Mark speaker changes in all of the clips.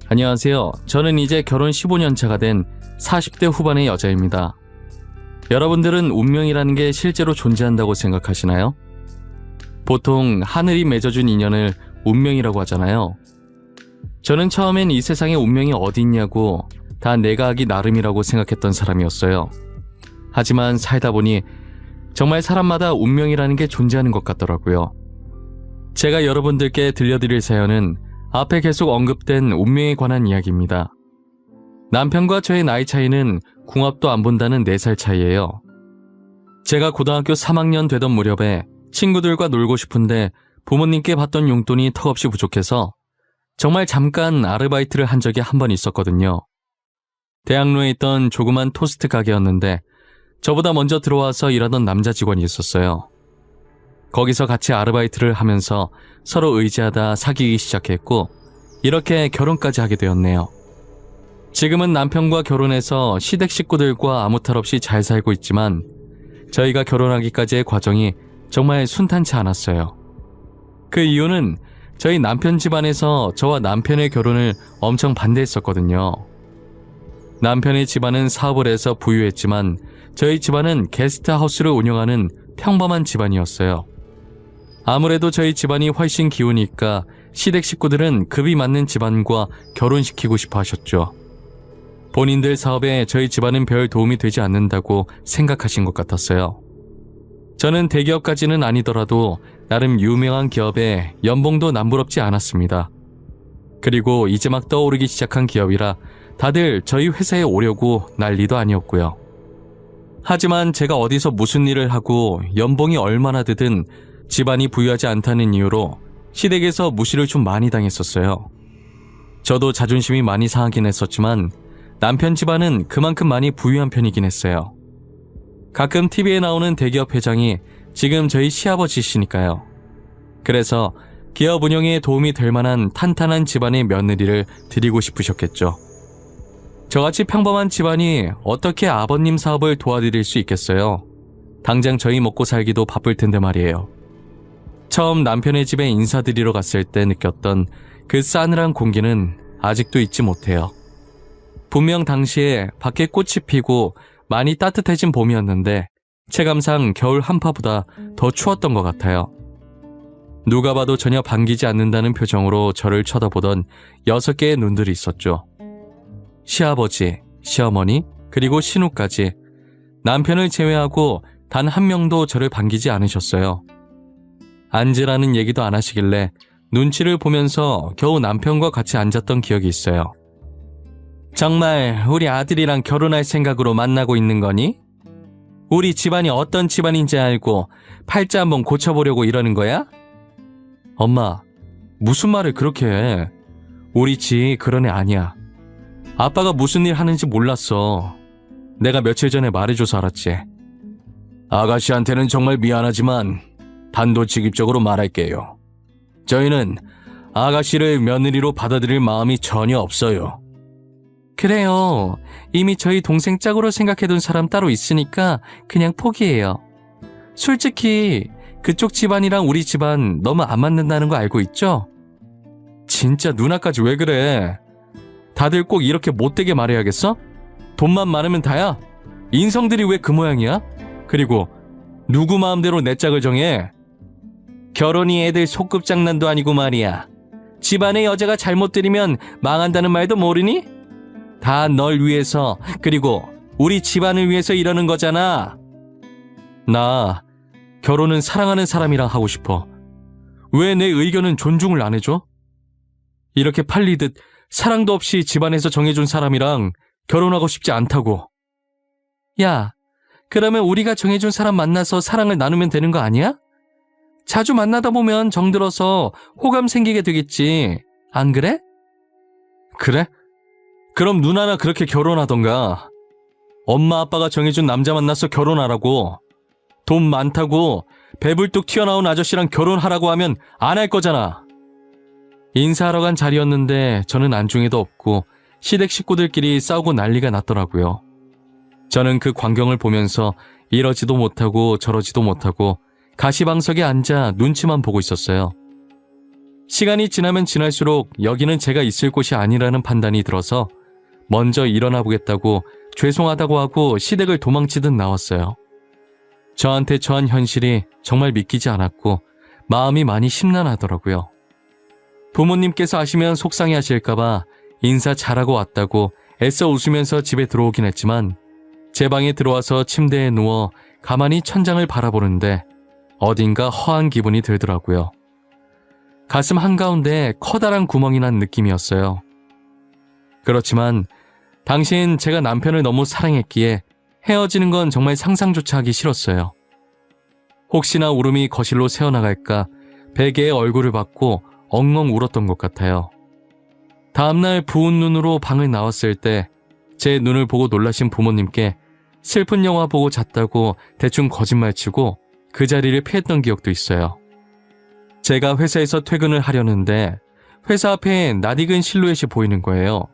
Speaker 1: 안녕하세요. 저는 이제 결혼 15년 차가 된 40대 후반의 여자입니다. 여러분들은 운명이라는 게 실제로 존재한다고 생각하시나요? 보통 하늘이 맺어준 인연을 운명이라고 하잖아요. 저는 처음엔 이 세상에 운명이 어디 있냐고 다 내가 하기 나름이라고 생각했던 사람이었어요. 하지만 살다 보니 정말 사람마다 운명이라는 게 존재하는 것 같더라고요. 제가 여러분들께 들려드릴 사연은 앞에 계속 언급된 운명에 관한 이야기입니다. 남편과 저의 나이 차이는 궁합도 안 본다는 4살 차이예요. 제가 고등학교 3학년 되던 무렵에 친구들과 놀고 싶은데 부모님께 받던 용돈이 턱없이 부족해서 정말 잠깐 아르바이트를 한 적이 한 번 있었거든요. 대학로에 있던 조그만 토스트 가게였는데 저보다 먼저 들어와서 일하던 남자 직원이 있었어요. 거기서 같이 아르바이트를 하면서 서로 의지하다 사귀기 시작했고 이렇게 결혼까지 하게 되었네요. 지금은 남편과 결혼해서 시댁 식구들과 아무 탈 없이 잘 살고 있지만 저희가 결혼하기까지의 과정이 정말 순탄치 않았어요. 그 이유는 저희 남편 집안에서 저와 남편의 결혼을 엄청 반대했었거든요. 남편의 집안은 사업을 해서 부유했지만 저희 집안은 게스트하우스를 운영하는 평범한 집안이었어요. 아무래도 저희 집안이 훨씬 기우니까 시댁 식구들은 급이 맞는 집안과 결혼시키고 싶어 하셨죠. 본인들 사업에 저희 집안은 별 도움이 되지 않는다고 생각하신 것 같았어요. 저는 대기업까지는 아니더라도 나름 유명한 기업에 연봉도 남부럽지 않았습니다. 그리고 이제 막 떠오르기 시작한 기업이라 다들 저희 회사에 오려고 난리도 아니었고요. 하지만 제가 어디서 무슨 일을 하고 연봉이 얼마나 되든 집안이 부유하지 않다는 이유로 시댁에서 무시를 좀 많이 당했었어요. 저도 자존심이 많이 상하긴 했었지만 남편 집안은 그만큼 많이 부유한 편이긴 했어요. 가끔 TV에 나오는 대기업 회장이 지금 저희 시아버지시니까요. 그래서 기업 운영에 도움이 될 만한 탄탄한 집안의 며느리를 드리고 싶으셨겠죠. 저같이 평범한 집안이 어떻게 아버님 사업을 도와드릴 수 있겠어요? 당장 저희 먹고 살기도 바쁠 텐데 말이에요. 처음 남편의 집에 인사드리러 갔을 때 느꼈던 그 싸늘한 공기는 아직도 잊지 못해요. 분명 당시에 밖에 꽃이 피고 많이 따뜻해진 봄이었는데 체감상 겨울 한파보다 더 추웠던 것 같아요. 누가 봐도 전혀 반기지 않는다는 표정으로 저를 쳐다보던 6개의 눈들이 있었죠. 시아버지, 시어머니, 그리고 신우까지 남편을 제외하고 단 한 명도 저를 반기지 않으셨어요. 앉으라는 얘기도 안 하시길래 눈치를 보면서 겨우 남편과 같이 앉았던 기억이 있어요. 정말 우리 아들이랑 결혼할 생각으로 만나고 있는 거니? 우리 집안이 어떤 집안인지 알고 팔자 한번 고쳐보려고 이러는 거야? 엄마, 무슨 말을 그렇게 해? 우리 집 그런 애 아니야. 아빠가 무슨 일 하는지 몰랐어. 내가 며칠 전에 말해줘서 알았지. 아가씨한테는 정말 미안하지만 단도직입적으로 말할게요. 저희는 아가씨를 며느리로 받아들일 마음이 전혀 없어요. 그래요. 이미 저희 동생 짝으로 생각해둔 사람 따로 있으니까 그냥 포기해요. 솔직히 그쪽 집안이랑 우리 집안 너무 안 맞는다는 거 알고 있죠? 진짜 누나까지 왜 그래? 다들 꼭 이렇게 못되게 말해야겠어? 돈만 많으면 다야? 인성들이 왜 그 모양이야? 그리고 누구 마음대로 내 짝을 정해? 결혼이 애들 소꿉장난도 아니고 말이야. 집안의 여자가 잘못 들이면 망한다는 말도 모르니? 다 널 위해서, 그리고 우리 집안을 위해서 이러는 거잖아. 나 결혼은 사랑하는 사람이랑 하고 싶어. 왜 내 의견은 존중을 안 해줘? 이렇게 팔리듯 사랑도 없이 집안에서 정해준 사람이랑 결혼하고 싶지 않다고. 야, 그러면 우리가 정해준 사람 만나서 사랑을 나누면 되는 거 아니야? 자주 만나다 보면 정들어서 호감 생기게 되겠지. 안 그래? 그래? 그럼 누나나 그렇게 결혼하던가. 엄마 아빠가 정해준 남자 만나서 결혼하라고. 돈 많다고 배불뚝 튀어나온 아저씨랑 결혼하라고 하면 안 할 거잖아. 인사하러 간 자리였는데 저는 안중에도 없고 시댁 식구들끼리 싸우고 난리가 났더라고요. 저는 그 광경을 보면서 이러지도 못하고 저러지도 못하고 가시방석에 앉아 눈치만 보고 있었어요. 시간이 지나면 지날수록 여기는 제가 있을 곳이 아니라는 판단이 들어서 먼저 일어나 보겠다고 죄송하다고 하고 시댁을 도망치듯 나왔어요. 저한테 처한 현실이 정말 믿기지 않았고 마음이 많이 심란하더라고요. 부모님께서 아시면 속상해 하실까봐 인사 잘하고 왔다고 애써 웃으면서 집에 들어오긴 했지만 제 방에 들어와서 침대에 누워 가만히 천장을 바라보는데 어딘가 허한 기분이 들더라고요. 가슴 한가운데 커다란 구멍이 난 느낌이었어요. 그렇지만 당시엔 제가 남편을 너무 사랑했기에 헤어지는 건 정말 상상조차 하기 싫었어요. 혹시나 울음이 거실로 새어나갈까 베개에 얼굴을 받고 엉엉 울었던 것 같아요. 다음날 부은 눈으로 방을 나왔을 때 제 눈을 보고 놀라신 부모님께 슬픈 영화 보고 잤다고 대충 거짓말치고 그 자리를 피했던 기억도 있어요. 제가 회사에서 퇴근을 하려는데 회사 앞에 낯익은 실루엣이 보이는 거예요.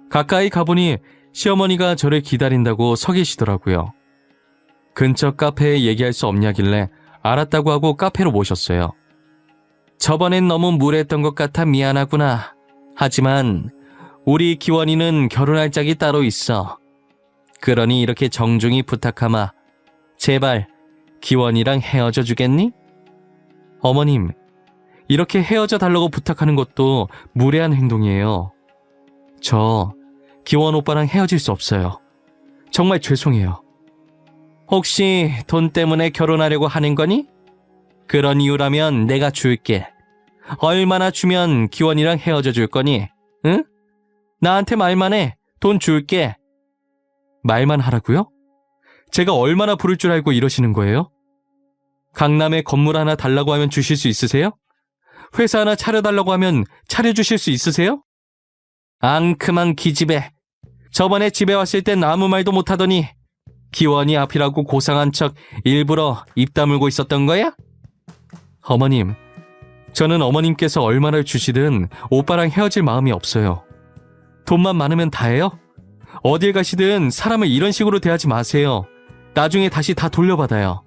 Speaker 1: 가까이 가보니 시어머니가 저를 기다린다고 서 계시더라고요. 근처 카페에 얘기할 수 없냐길래 알았다고 하고 카페로 모셨어요. 저번엔 너무 무례했던 것 같아 미안하구나. 하지만 우리 기원이는 결혼할 짝이 따로 있어. 그러니 이렇게 정중히 부탁하마. 제발 기원이랑 헤어져 주겠니? 어머님, 이렇게 헤어져 달라고 부탁하는 것도 무례한 행동이에요. 저 기원 오빠랑 헤어질 수 없어요. 정말 죄송해요. 혹시 돈 때문에 결혼하려고 하는 거니? 그런 이유라면 내가 줄게. 얼마나 주면 기원이랑 헤어져 줄 거니? 응? 나한테 말만 해. 돈 줄게. 말만 하라고요? 제가 얼마나 부를 줄 알고 이러시는 거예요? 강남에 건물 하나 달라고 하면 주실 수 있으세요? 회사 하나 차려달라고 하면 차려주실 수 있으세요? 앙큼한 기집애. 저번에 집에 왔을 땐 아무 말도 못하더니 기원이 앞이라고 고상한 척 일부러 입 다물고 있었던 거야? 어머님, 저는 어머님께서 얼마나 주시든 오빠랑 헤어질 마음이 없어요. 돈만 많으면 다예요? 어딜 가시든 사람을 이런 식으로 대하지 마세요. 나중에 다시 다 돌려받아요.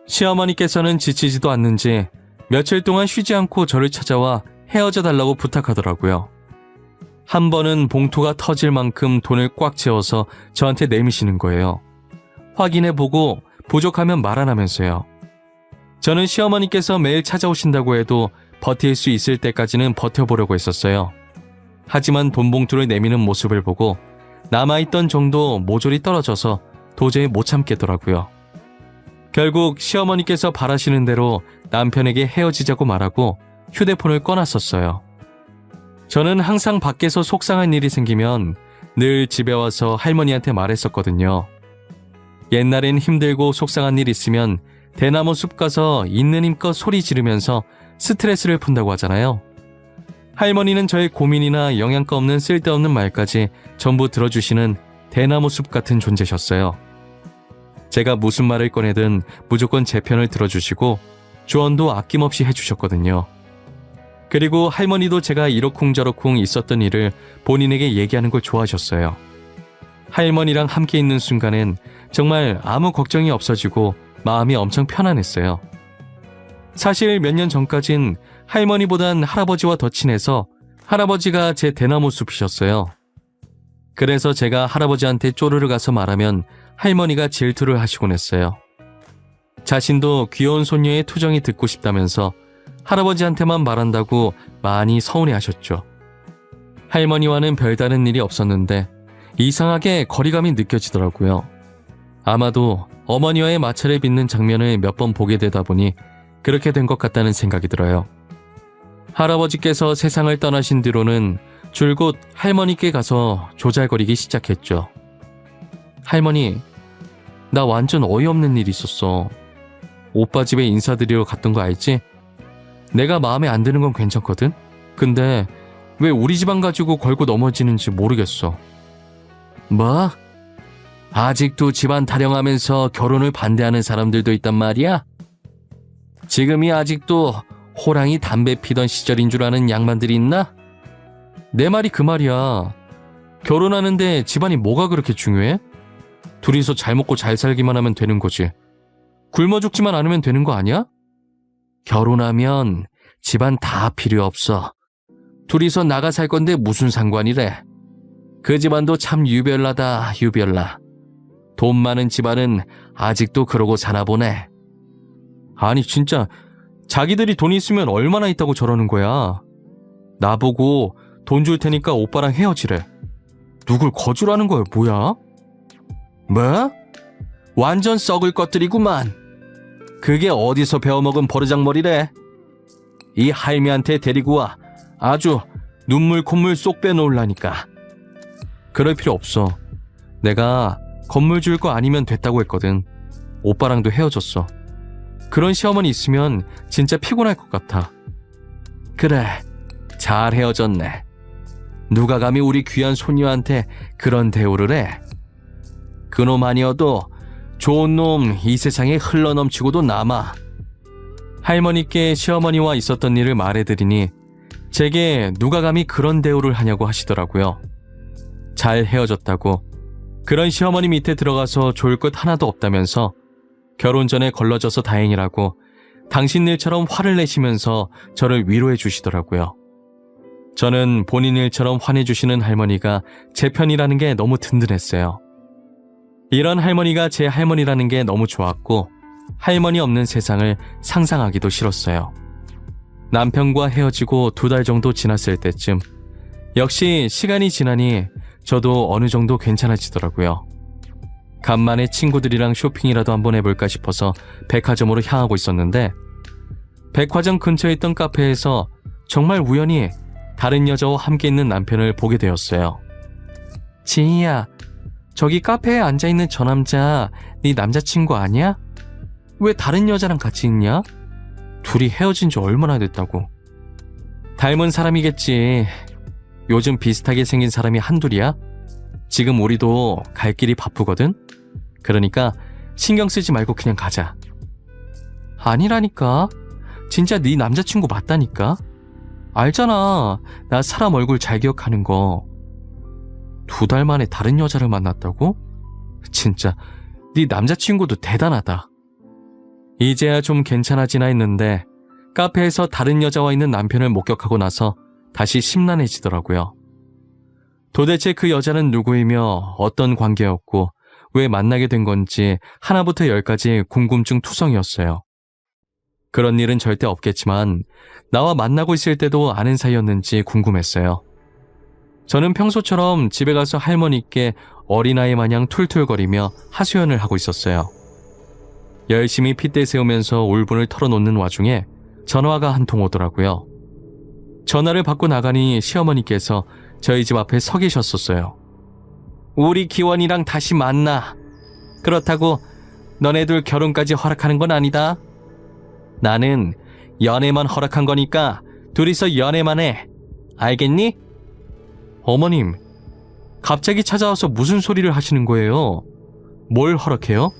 Speaker 1: 시어머니께서는 지치지도 않는지 며칠 동안 쉬지 않고 저를 찾아와 헤어져 달라고 부탁하더라고요. 한 번은 봉투가 터질 만큼 돈을 꽉 채워서 저한테 내미시는 거예요. 확인해보고 부족하면 말 안 하면서요. 저는 시어머니께서 매일 찾아오신다고 해도 버틸 수 있을 때까지는 버텨보려고 했었어요. 하지만 돈 봉투를 내미는 모습을 보고 남아있던 정도 모조리 떨어져서 도저히 못 참겠더라고요. 결국 시어머니께서 바라시는 대로 남편에게 헤어지자고 말하고 휴대폰을 꺼놨었어요. 저는 항상 밖에서 속상한 일이 생기면 늘 집에 와서 할머니한테 말했었거든요. 옛날엔 힘들고 속상한 일 있으면 대나무 숲 가서 있는 힘껏 소리 지르면서 스트레스를 푼다고 하잖아요. 할머니는 저의 고민이나 영양가 없는 쓸데없는 말까지 전부 들어주시는 대나무 숲 같은 존재셨어요. 제가 무슨 말을 꺼내든 무조건 제 편을 들어주시고 조언도 아낌없이 해주셨거든요. 그리고 할머니도 제가 이러쿵저러쿵 있었던 일을 본인에게 얘기하는 걸 좋아하셨어요. 할머니랑 함께 있는 순간엔 정말 아무 걱정이 없어지고 마음이 엄청 편안했어요. 사실 몇 년 전까진 할머니보단 할아버지와 더 친해서 할아버지가 제 대나무 숲이셨어요. 그래서 제가 할아버지한테 쪼르르 가서 말하면 할머니가 질투를 하시곤 했어요. 자신도 귀여운 손녀의 투정이 듣고 싶다면서 할아버지한테만 말한다고 많이 서운해하셨죠. 할머니와는 별다른 일이 없었는데 이상하게 거리감이 느껴지더라고요. 아마도 어머니와의 마찰을 빚는 장면을 몇 번 보게 되다 보니 그렇게 된 것 같다는 생각이 들어요. 할아버지께서 세상을 떠나신 뒤로는 줄곧 할머니께 가서 조잘거리기 시작했죠. 할머니, 나 완전 어이없는 일 있었어. 오빠 집에 인사드리러 갔던 거 알지? 내가 마음에 안 드는 건 괜찮거든? 근데 왜 우리 집안 가지고 걸고 넘어지는지 모르겠어. 뭐? 아직도 집안 타령하면서 결혼을 반대하는 사람들도 있단 말이야? 지금이 아직도 호랑이 담배 피던 시절인 줄 아는 양반들이 있나? 내 말이 그 말이야. 결혼하는데 집안이 뭐가 그렇게 중요해? 둘이서 잘 먹고 잘 살기만 하면 되는 거지. 굶어 죽지만 않으면 되는 거 아니야? 결혼하면 집안 다 필요 없어. 둘이서 나가 살 건데 무슨 상관이래. 그 집안도 참 유별나다, 유별나. 돈 많은 집안은 아직도 그러고 사나 보네. 아니 진짜 자기들이 돈 있으면 얼마나 있다고 저러는 거야. 나보고 돈 줄 테니까 오빠랑 헤어지래. 누굴 거주라는 거야 뭐야? 뭐? 완전 썩을 것들이구만. 그게 어디서 배워먹은 버르장머리래. 이 할미한테 데리고 와 아주 눈물 콧물 쏙 빼놓으려니까. 그럴 필요 없어. 내가 건물 줄 거 아니면 됐다고 했거든. 오빠랑도 헤어졌어. 그런 시어머니 있으면 진짜 피곤할 것 같아. 그래, 잘 헤어졌네. 누가 감히 우리 귀한 손녀한테 그런 대우를 해. 그놈 아니어도 좋은 놈 이 세상에 흘러넘치고도 남아. 할머니께 시어머니와 있었던 일을 말해드리니 제게 누가 감히 그런 대우를 하냐고 하시더라고요. 잘 헤어졌다고, 그런 시어머니 밑에 들어가서 좋을 것 하나도 없다면서 결혼 전에 걸러져서 다행이라고 당신 일처럼 화를 내시면서 저를 위로해 주시더라고요. 저는 본인 일처럼 화내주시는 할머니가 제 편이라는 게 너무 든든했어요. 이런 할머니가 제 할머니라는 게 너무 좋았고 할머니 없는 세상을 상상하기도 싫었어요. 남편과 헤어지고 2달 정도 지났을 때쯤 역시 시간이 지나니 저도 어느 정도 괜찮아지더라고요. 간만에 친구들이랑 쇼핑이라도 한번 해볼까 싶어서 백화점으로 향하고 있었는데 백화점 근처에 있던 카페에서 정말 우연히 다른 여자와 함께 있는 남편을 보게 되었어요. 지희야, 저기 카페에 앉아있는 저 남자 네 남자친구 아니야? 왜 다른 여자랑 같이 있냐? 둘이 헤어진 지 얼마나 됐다고. 닮은 사람이겠지. 요즘 비슷하게 생긴 사람이 한둘이야? 지금 우리도 갈 길이 바쁘거든? 그러니까 신경 쓰지 말고 그냥 가자. 아니라니까. 진짜 네 남자친구 맞다니까. 알잖아. 나 사람 얼굴 잘 기억하는 거. 2달 만에 다른 여자를 만났다고? 진짜 네 남자친구도 대단하다. 이제야 좀 괜찮아지나 했는데 카페에서 다른 여자와 있는 남편을 목격하고 나서 다시 심란해지더라고요. 도대체 그 여자는 누구이며 어떤 관계였고 왜 만나게 된 건지 하나부터 10까지 궁금증 투성이었어요. 그런 일은 절대 없겠지만 나와 만나고 있을 때도 아는 사이였는지 궁금했어요. 저는 평소처럼 집에 가서 할머니께 어린아이 마냥 툴툴거리며 하소연을 하고 있었어요. 열심히 핏대 세우면서 울분을 털어놓는 와중에 전화가 한 통 오더라고요. 전화를 받고 나가니 시어머니께서 저희 집 앞에 서 계셨었어요. 우리 기원이랑 다시 만나. 그렇다고 너네들 결혼까지 허락하는 건 아니다. 나는 연애만 허락한 거니까 둘이서 연애만 해. 알겠니? 어머님, 갑자기 찾아와서 무슨 소리를 하시는 거예요? 뭘 허락해요?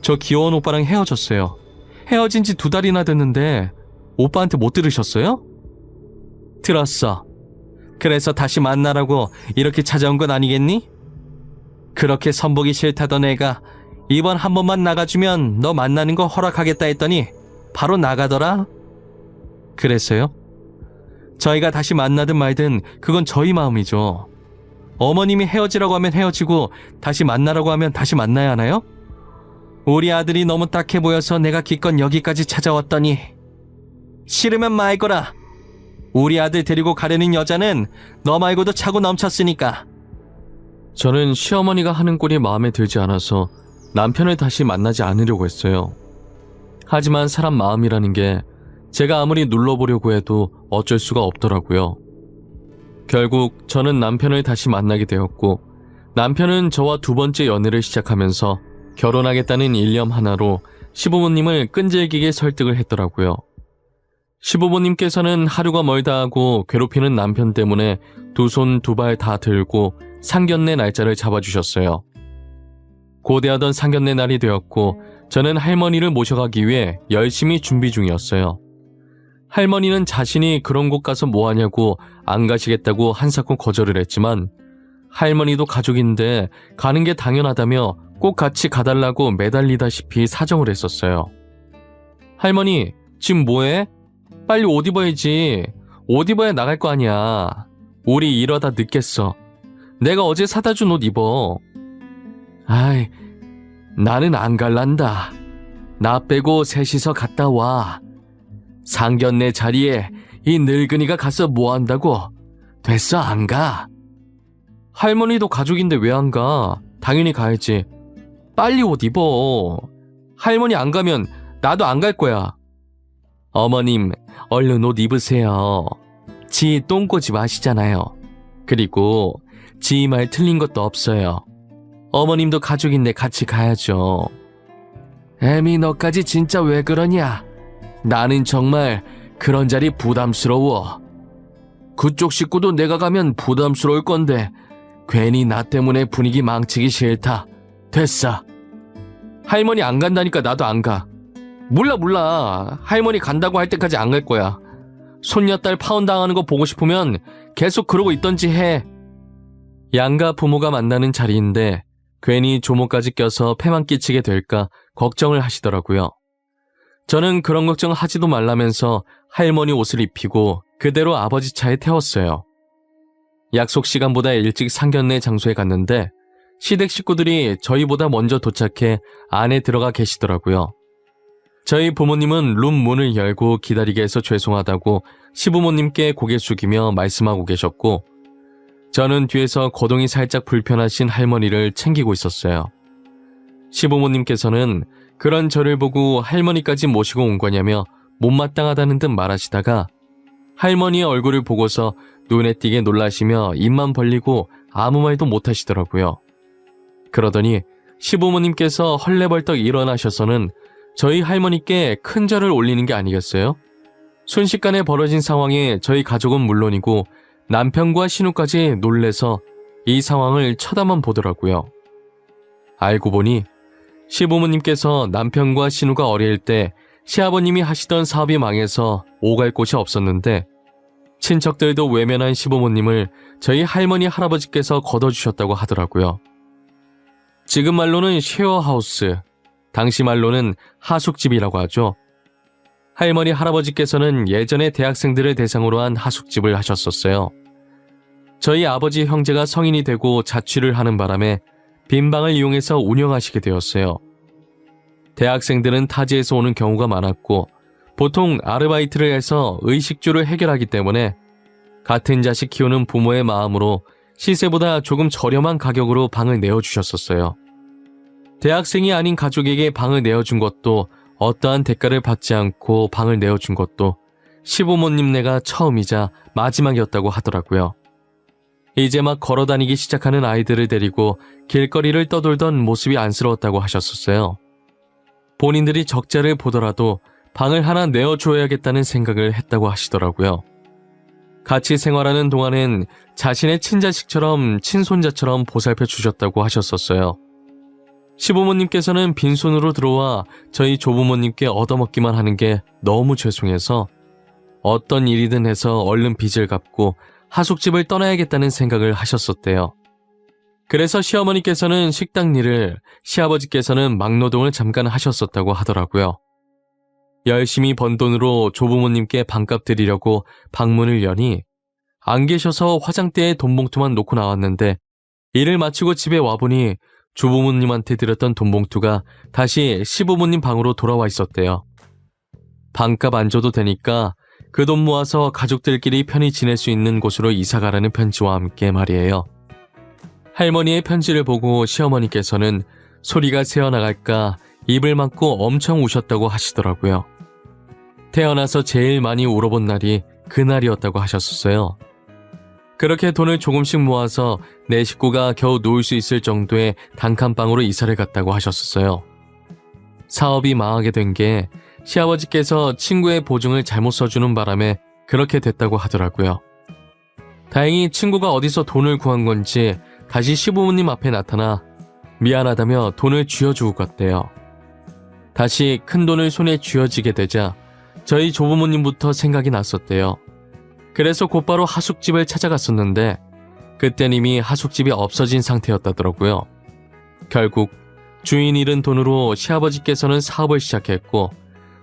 Speaker 1: 저 귀여운 오빠랑 헤어졌어요. 헤어진 지 2달이나 됐는데 오빠한테 못 들으셨어요? 들었어. 그래서 다시 만나라고 이렇게 찾아온 건 아니겠니? 그렇게 선보기 싫다던 애가 이번 한 번만 나가주면 너 만나는 거 허락하겠다 했더니 바로 나가더라. 그랬어요? 저희가 다시 만나든 말든 그건 저희 마음이죠. 어머님이 헤어지라고 하면 헤어지고 다시 만나라고 하면 다시 만나야 하나요? 우리 아들이 너무 딱해 보여서 내가 기껏 여기까지 찾아왔더니 싫으면 말거라. 우리 아들 데리고 가려는 여자는 너 말고도 차고 넘쳤으니까. 저는 시어머니가 하는 꼴이 마음에 들지 않아서 남편을 다시 만나지 않으려고 했어요. 하지만 사람 마음이라는 게 제가 아무리 눌러보려고 해도 어쩔 수가 없더라고요. 결국 저는 남편을 다시 만나게 되었고 남편은 저와 2번째 연애를 시작하면서 결혼하겠다는 일념 하나로 시부모님을 끈질기게 설득을 했더라고요. 시부모님께서는 하루가 멀다 하고 괴롭히는 남편 때문에 2손 2발 다 들고 상견례 날짜를 잡아주셨어요. 고대하던 상견례 날이 되었고 저는 할머니를 모셔가기 위해 열심히 준비 중이었어요. 할머니는 자신이 그런 곳 가서 뭐하냐고 안 가시겠다고 한사코 거절을 했지만 할머니도 가족인데 가는 게 당연하다며 꼭 같이 가달라고 매달리다시피 사정을 했었어요. 할머니, 지금 뭐해? 빨리 옷 입어야지. 옷 입어야 나갈 거 아니야. 우리 이러다 늦겠어. 내가 어제 사다 준 옷 입어. 아이, 나는 안 갈란다. 나 빼고 셋이서 갔다 와. 상견례 자리에 이 늙은이가 가서 뭐 한다고? 됐어, 안 가. 할머니도 가족인데 왜 안 가? 당연히 가야지. 빨리 옷 입어. 할머니 안 가면 나도 안 갈 거야. 어머님, 얼른 옷 입으세요. 지 똥꼬집 아시잖아요. 그리고 지 말 틀린 것도 없어요. 어머님도 가족인데 같이 가야죠. 애미, 너까지 진짜 왜 그러냐? 나는 정말 그런 자리 부담스러워. 그쪽 식구도 내가 가면 부담스러울 건데 괜히 나 때문에 분위기 망치기 싫다. 됐어. 할머니 안 간다니까 나도 안 가. 몰라. 할머니 간다고 할 때까지 안 갈 거야. 손녀딸 파혼당하는 거 보고 싶으면 계속 그러고 있던지 해. 양가 부모가 만나는 자리인데 괜히 조모까지 껴서 폐만 끼치게 될까 걱정을 하시더라고요. 저는 그런 걱정 하지도 말라면서 할머니 옷을 입히고 그대로 아버지 차에 태웠어요. 약속 시간보다 일찍 상견례 장소에 갔는데 시댁 식구들이 저희보다 먼저 도착해 안에 들어가 계시더라고요. 저희 부모님은 룸 문을 열고 기다리게 해서 죄송하다고 시부모님께 고개 숙이며 말씀하고 계셨고, 저는 뒤에서 거동이 살짝 불편하신 할머니를 챙기고 있었어요. 시부모님께서는 그런 저를 보고 할머니까지 모시고 온 거냐며 못마땅하다는 듯 말하시다가 할머니의 얼굴을 보고서 눈에 띄게 놀라시며 입만 벌리고 아무 말도 못하시더라고요. 그러더니 시부모님께서 헐레벌떡 일어나셔서는 저희 할머니께 큰 절을 올리는 게 아니겠어요? 순식간에 벌어진 상황에 저희 가족은 물론이고 남편과 신우까지 놀래서 이 상황을 쳐다만 보더라고요. 알고 보니 시부모님께서 남편과 신우가 어릴 때 시아버님이 하시던 사업이 망해서 오갈 곳이 없었는데 친척들도 외면한 시부모님을 저희 할머니 할아버지께서 걷어주셨다고 하더라고요. 지금 말로는 쉐어하우스, 당시 말로는 하숙집이라고 하죠. 할머니 할아버지께서는 예전에 대학생들을 대상으로 한 하숙집을 하셨었어요. 저희 아버지 형제가 성인이 되고 자취를 하는 바람에 빈 방을 이용해서 운영하시게 되었어요. 대학생들은 타지에서 오는 경우가 많았고 보통 아르바이트를 해서 의식주를 해결하기 때문에 같은 자식 키우는 부모의 마음으로 시세보다 조금 저렴한 가격으로 방을 내어주셨었어요. 대학생이 아닌 가족에게 방을 내어준 것도 어떠한 대가를 받지 않고 방을 내어준 것도 시부모님네가 처음이자 마지막이었다고 하더라고요. 이제 막 걸어다니기 시작하는 아이들을 데리고 길거리를 떠돌던 모습이 안쓰러웠다고 하셨었어요. 본인들이 적자를 보더라도 방을 하나 내어줘야겠다는 생각을 했다고 하시더라고요. 같이 생활하는 동안엔 자신의 친자식처럼 친손자처럼 보살펴 주셨다고 하셨었어요. 시부모님께서는 빈손으로 들어와 저희 조부모님께 얻어먹기만 하는 게 너무 죄송해서 어떤 일이든 해서 얼른 빚을 갚고 하숙집을 떠나야겠다는 생각을 하셨었대요. 그래서 시어머니께서는 식당 일을, 시아버지께서는 막노동을 잠깐 하셨었다고 하더라고요. 열심히 번 돈으로 조부모님께 반값 드리려고 방문을 여니 안 계셔서 화장대에 돈봉투만 놓고 나왔는데 일을 마치고 집에 와보니 조부모님한테 드렸던 돈봉투가 다시 시부모님 방으로 돌아와 있었대요. 반값 안 줘도 되니까 그 돈 모아서 가족들끼리 편히 지낼 수 있는 곳으로 이사가라는 편지와 함께 말이에요. 할머니의 편지를 보고 시어머니께서는 소리가 새어나갈까 입을 막고 엄청 우셨다고 하시더라고요. 태어나서 제일 많이 울어본 날이 그날이었다고 하셨었어요. 그렇게 돈을 조금씩 모아서 내 식구가 겨우 놓을 수 있을 정도의 단칸방으로 이사를 갔다고 하셨었어요. 사업이 망하게 된 게 시아버지께서 친구의 보증을 잘못 써주는 바람에 그렇게 됐다고 하더라고요. 다행히 친구가 어디서 돈을 구한 건지 다시 시부모님 앞에 나타나 미안하다며 돈을 쥐어주고 갔대요. 다시 큰 돈을 손에 쥐어지게 되자 저희 조부모님부터 생각이 났었대요. 그래서 곧바로 하숙집을 찾아갔었는데 그땐 이미 하숙집이 없어진 상태였다더라고요. 결국 주인 잃은 돈으로 시아버지께서는 사업을 시작했고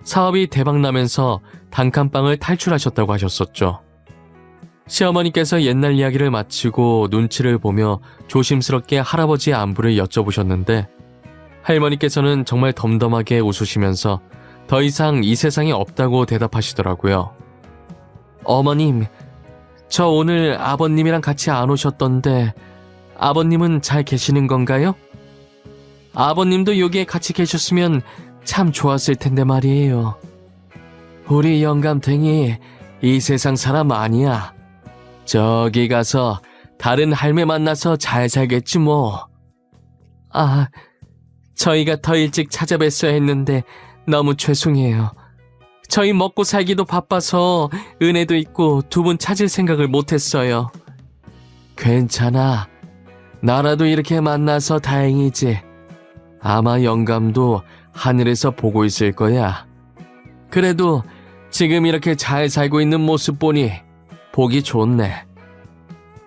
Speaker 1: 사업이 대박나면서 단칸방을 탈출하셨다고 하셨었죠. 시어머니께서 옛날 이야기를 마치고 눈치를 보며 조심스럽게 할아버지의 안부를 여쭤보셨는데 할머니께서는 정말 덤덤하게 웃으시면서 더 이상 이 세상에 없다고 대답하시더라고요. 어머님, 저 오늘 아버님이랑 같이 안 오셨던데 아버님은 잘 계시는 건가요? 아버님도 여기에 같이 계셨으면 참 좋았을 텐데 말이에요. 우리 영감탱이 이 세상 사람 아니야. 저기 가서 다른 할매 만나서 잘 살겠지 뭐. 아, 저희가 더 일찍 찾아뵀어야 했는데 너무 죄송해요. 저희 먹고 살기도 바빠서 은혜도 있고 두 분 찾을 생각을 못했어요. 괜찮아. 나라도 이렇게 만나서 다행이지. 아마 영감도 하늘에서 보고 있을 거야. 그래도 지금 이렇게 잘 살고 있는 모습 보니 보기 좋네.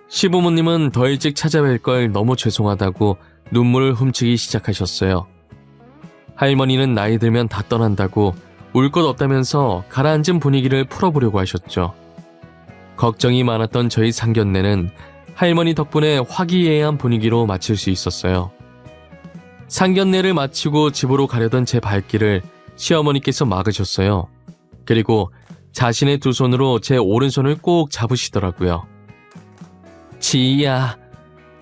Speaker 1: 시부모님은 더 일찍 찾아뵐 걸 너무 죄송하다고 눈물을 훔치기 시작하셨어요. 할머니는 나이 들면 다 떠난다고 울 것 없다면서 가라앉은 분위기를 풀어보려고 하셨죠. 걱정이 많았던 저희 상견례는 할머니 덕분에 화기애애한 분위기로 마칠 수 있었어요. 상견례를 마치고 집으로 가려던 제 발길을 시어머니께서 막으셨어요. 그리고 자신의 두 손으로 제 오른손을 꼭 잡으시더라고요. 지희야,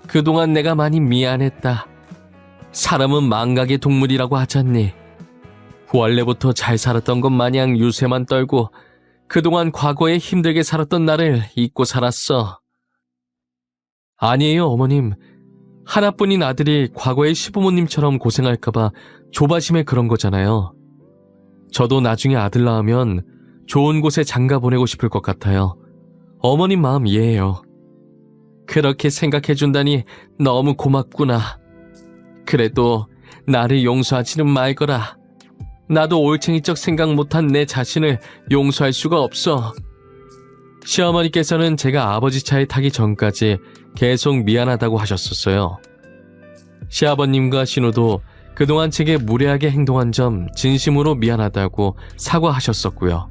Speaker 1: 그동안 내가 많이 미안했다. 사람은 망각의 동물이라고 하잖니. 원래부터 잘 살았던 것 마냥 유세만 떨고 그동안 과거에 힘들게 살았던 나를 잊고 살았어. 아니에요, 어머님. 하나뿐인 아들이 과거의 시부모님처럼 고생할까봐 조바심에 그런 거잖아요. 저도 나중에 아들 낳으면 좋은 곳에 장가 보내고 싶을 것 같아요. 어머님 마음 이해해요. 그렇게 생각해준다니 너무 고맙구나. 그래도 나를 용서하지는 말거라. 나도 올챙이적 생각 못한 내 자신을 용서할 수가 없어. 시어머니께서는 제가 아버지 차에 타기 전까지 계속 미안하다고 하셨었어요. 시아버님과 신우도 그동안 제게 무례하게 행동한 점 진심으로 미안하다고 사과하셨었고요.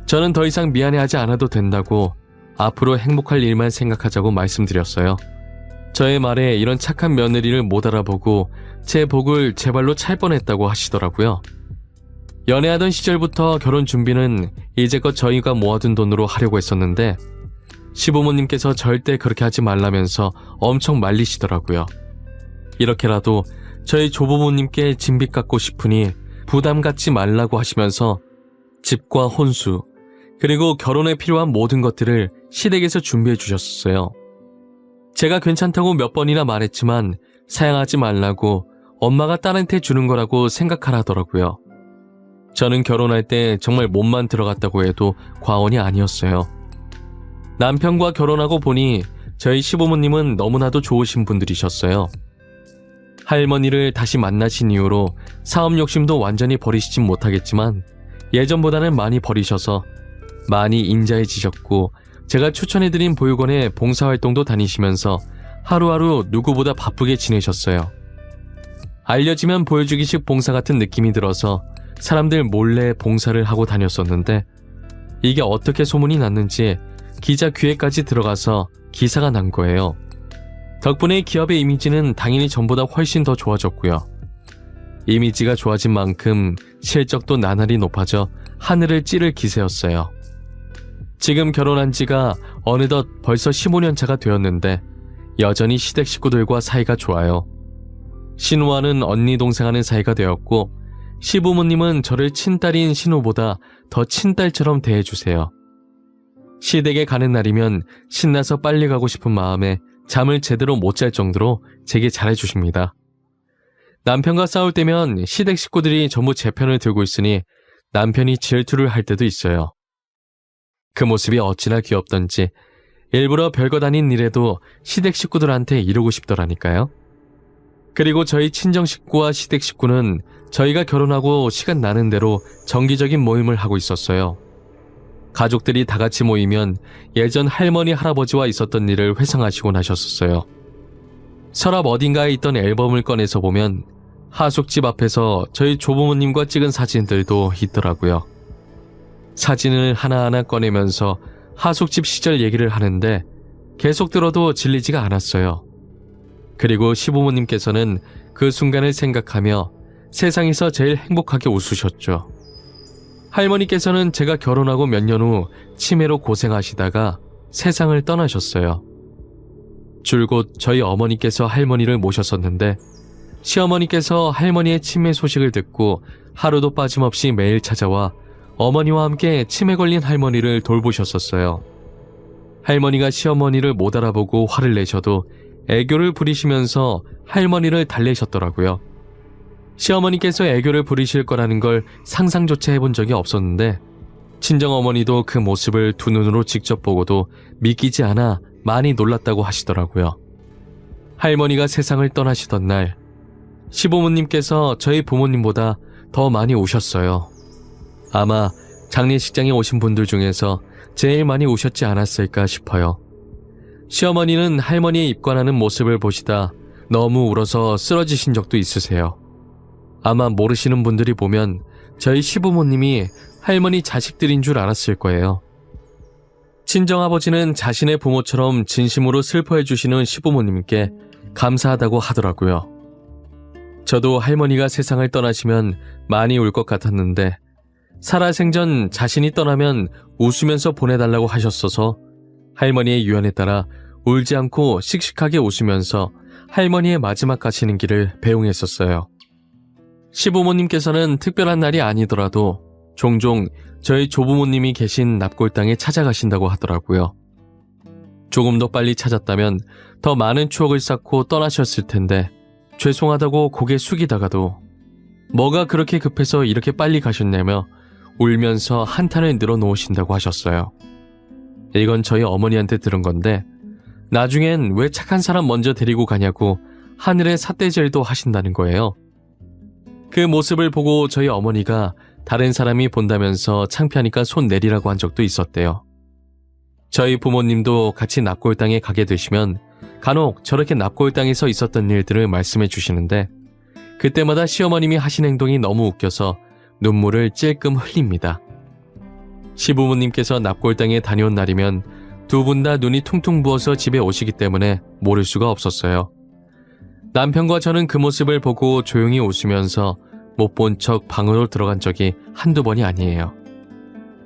Speaker 1: 저는 더 이상 미안해하지 않아도 된다고 앞으로 행복할 일만 생각하자고 말씀드렸어요. 저의 말에 이런 착한 며느리를 못 알아보고 제 복을 제 발로 찰 뻔했다고 하시더라고요. 연애하던 시절부터 결혼 준비는 이제껏 저희가 모아둔 돈으로 하려고 했었는데 시부모님께서 절대 그렇게 하지 말라면서 엄청 말리시더라고요. 이렇게라도 저희 조부모님께 진빚 갚고 싶으니 부담 갖지 말라고 하시면서 집과 혼수, 그리고 결혼에 필요한 모든 것들을 시댁에서 준비해 주셨었어요. 제가 괜찮다고 몇 번이나 말했지만 사양하지 말라고 엄마가 딸한테 주는 거라고 생각하라더라고요. 저는 결혼할 때 정말 몸만 들어갔다고 해도 과언이 아니었어요. 남편과 결혼하고 보니 저희 시부모님은 너무나도 좋으신 분들이셨어요. 할머니를 다시 만나신 이후로 사업 욕심도 완전히 버리시진 못하겠지만 예전보다는 많이 버리셔서 많이 인자해지셨고 제가 추천해드린 보육원에 봉사활동도 다니시면서 하루하루 누구보다 바쁘게 지내셨어요. 알려지면 보여주기식 봉사 같은 느낌이 들어서 사람들 몰래 봉사를 하고 다녔었는데 이게 어떻게 소문이 났는지 기자 귀에까지 들어가서 기사가 난 거예요. 덕분에 기업의 이미지는 당연히 전보다 훨씬 더 좋아졌고요. 이미지가 좋아진 만큼 실적도 나날이 높아져 하늘을 찌를 기세였어요. 지금 결혼한 지가 어느덧 벌써 15년 차가 되었는데 여전히 시댁 식구들과 사이가 좋아요. 신우와는 언니 동생하는 사이가 되었고 시부모님은 저를 친딸인 신우보다 더 친딸처럼 대해주세요. 시댁에 가는 날이면 신나서 빨리 가고 싶은 마음에 잠을 제대로 못 잘 정도로 제게 잘해주십니다. 남편과 싸울 때면 시댁 식구들이 전부 제 편을 들고 있으니 남편이 질투를 할 때도 있어요. 그 모습이 어찌나 귀엽던지 일부러 별것 아닌 일에도 시댁 식구들한테 이루고 싶더라니까요. 그리고 저희 친정 식구와 시댁 식구는 저희가 결혼하고 시간 나는 대로 정기적인 모임을 하고 있었어요. 가족들이 다 같이 모이면 예전 할머니 할아버지와 있었던 일을 회상하시곤 하셨었어요. 서랍 어딘가에 있던 앨범을 꺼내서 보면 하숙집 앞에서 저희 조부모님과 찍은 사진들도 있더라고요. 사진을 하나하나 꺼내면서 하숙집 시절 얘기를 하는데 계속 들어도 질리지가 않았어요. 그리고 시부모님께서는 그 순간을 생각하며 세상에서 제일 행복하게 웃으셨죠. 할머니께서는 제가 결혼하고 몇 년 후 치매로 고생하시다가 세상을 떠나셨어요. 줄곧 저희 어머니께서 할머니를 모셨었는데 시어머니께서 할머니의 치매 소식을 듣고 하루도 빠짐없이 매일 찾아와 어머니와 함께 치매 걸린 할머니를 돌보셨었어요. 할머니가 시어머니를 못 알아보고 화를 내셔도 애교를 부리시면서 할머니를 달래셨더라고요. 시어머니께서 애교를 부리실 거라는 걸 상상조차 해본 적이 없었는데 친정어머니도 그 모습을 두 눈으로 직접 보고도 믿기지 않아 많이 놀랐다고 하시더라고요. 할머니가 세상을 떠나시던 날 시부모님께서 저희 부모님보다 더 많이 우셨어요. 아마 장례식장에 오신 분들 중에서 제일 많이 우셨지 않았을까 싶어요. 시어머니는 할머니의 입관하는 모습을 보시다 너무 울어서 쓰러지신 적도 있으세요. 아마 모르시는 분들이 보면 저희 시부모님이 할머니 자식들인 줄 알았을 거예요. 친정아버지는 자신의 부모처럼 진심으로 슬퍼해 주시는 시부모님께 감사하다고 하더라고요. 저도 할머니가 세상을 떠나시면 많이 울 것 같았는데 살아생전 자신이 떠나면 웃으면서 보내달라고 하셨어서 할머니의 유언에 따라 울지 않고 씩씩하게 웃으면서 할머니의 마지막 가시는 길을 배웅했었어요. 시부모님께서는 특별한 날이 아니더라도 종종 저희 조부모님이 계신 납골당에 찾아가신다고 하더라고요. 조금 더 빨리 찾았다면 더 많은 추억을 쌓고 떠나셨을 텐데 죄송하다고 고개 숙이다가도 뭐가 그렇게 급해서 이렇게 빨리 가셨냐며 울면서 한탄을 늘어놓으신다고 하셨어요. 이건 저희 어머니한테 들은 건데 나중엔 왜 착한 사람 먼저 데리고 가냐고 하늘에 삿대질도 하신다는 거예요. 그 모습을 보고 저희 어머니가 다른 사람이 본다면서 창피하니까 손 내리라고 한 적도 있었대요. 저희 부모님도 같이 납골당에 가게 되시면 간혹 저렇게 납골당에서 있었던 일들을 말씀해 주시는데 그때마다 시어머님이 하신 행동이 너무 웃겨서 눈물을 찔끔 흘립니다. 시부모님께서 납골당에 다녀온 날이면 두 분 다 눈이 퉁퉁 부어서 집에 오시기 때문에 모를 수가 없었어요. 남편과 저는 그 모습을 보고 조용히 웃으면서 못 본 척 방으로 들어간 적이 한두 번이 아니에요.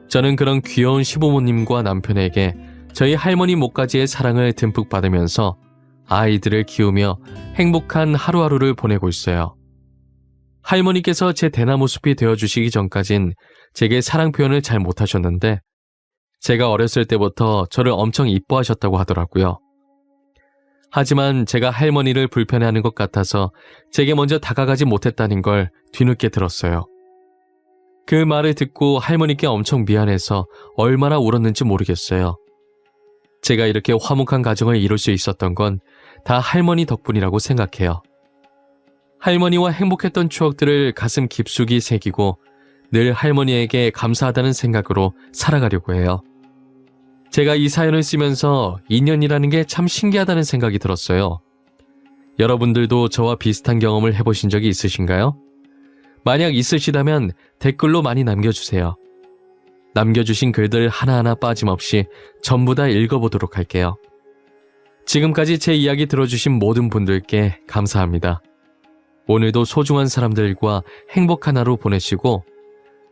Speaker 1: 저는 그런 귀여운 시부모님과 남편에게 저희 할머니 목까지의 사랑을 듬뿍 받으면서 아이들을 키우며 행복한 하루하루를 보내고 있어요. 할머니께서 제 대나무 숲이 되어주시기 전까진 제게 사랑 표현을 잘 못하셨는데 제가 어렸을 때부터 저를 엄청 이뻐하셨다고 하더라고요. 하지만 제가 할머니를 불편해하는 것 같아서 제게 먼저 다가가지 못했다는 걸 뒤늦게 들었어요. 그 말을 듣고 할머니께 엄청 미안해서 얼마나 울었는지 모르겠어요. 제가 이렇게 화목한 가정을 이룰 수 있었던 건 다 할머니 덕분이라고 생각해요. 할머니와 행복했던 추억들을 가슴 깊숙이 새기고 늘 할머니에게 감사하다는 생각으로 살아가려고 해요. 제가 이 사연을 쓰면서 인연이라는 게 참 신기하다는 생각이 들었어요. 여러분들도 저와 비슷한 경험을 해보신 적이 있으신가요? 만약 있으시다면 댓글로 많이 남겨주세요. 남겨주신 글들 하나하나 빠짐없이 전부 다 읽어보도록 할게요. 지금까지 제 이야기 들어주신 모든 분들께 감사합니다. 오늘도 소중한 사람들과 행복한 하루 보내시고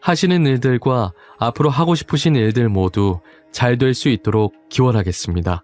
Speaker 1: 하시는 일들과 앞으로 하고 싶으신 일들 모두 잘 될 수 있도록 기원하겠습니다.